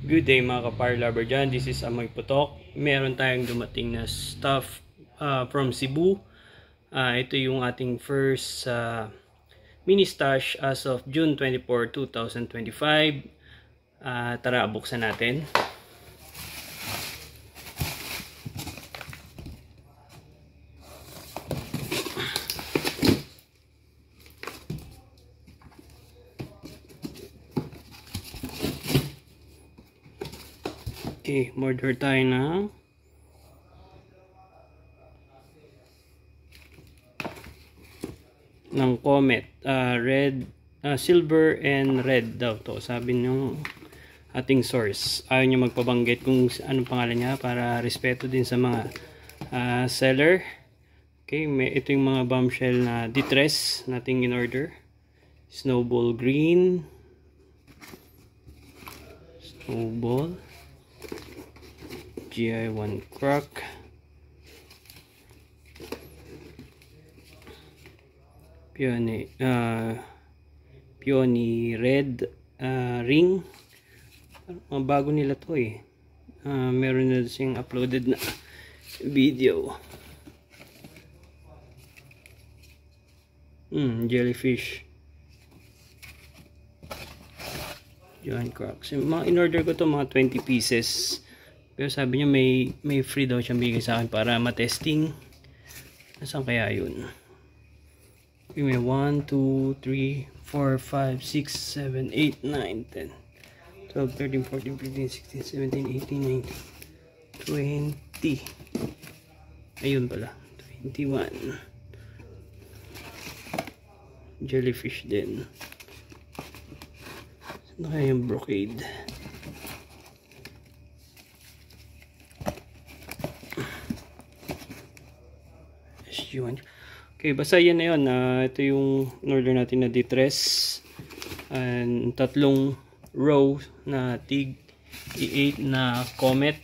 Good day mga ka-fire lover dyan. This is Amoy Putok. Meron tayong dumating na stuff from Cebu. Ito yung ating first mini stash as of June 24, 2025. Tara, buksan natin. Okay, order tayo ng Comet, red, silver and red daw to, sabi nung ating source. Ayaw niya magpabanggit kung anong pangalan niya para respeto din sa mga seller. Okay, ito yung mga bombshell na distress nating in order. Snowball green, snowball, GI1 crack, peony red ring. Bago nila to eh. Meron na siyang uploaded na video. Jellyfish, giant cracks. Mga in-order ko to mga 20 pieces. Pero sabi niya may free daw siyang bigay sa akin para matesting. Nasaan kaya yun? May 1, 2, 3, 4, 5, 6, 7, 8, 9, 10, 12, 13, 14, 15, 16, 17, 18, 19, 20. Ayun pala. 21. Jellyfish din. Saan na kaya yung brocade? Okay, basta yan na yun. Ito yung in-order natin na distress. And tatlong row na TIG E8 na Comet.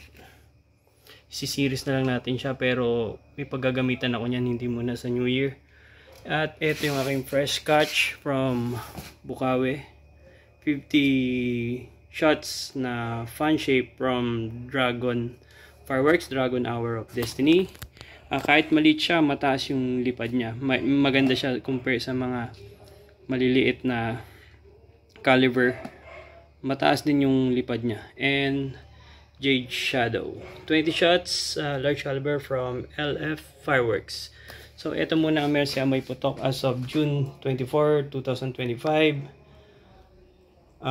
Si-series na lang natin siya pero may paggagamitan ako niyan, hindi muna sa New Year. At ito yung aking fresh catch from Bukawi. 50 shots na fan shape from Dragon Fireworks, Dragon Hour of Destiny. Kahit maliit siya, mataas yung lipad niya. Maganda siya compare sa mga maliliit na caliber. Mataas din yung lipad niya. And Jade Shadow. 20 shots, large caliber from LF Fireworks. So, ito muna ang meron si Amoy Putok as of June 24, 2025.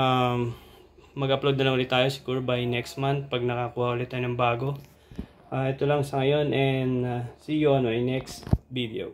Mag-upload na lang ulit tayo siguro by next month pag nakakuha ulit tayo ng bago. Ito lang sa ngayon and see you on my next video.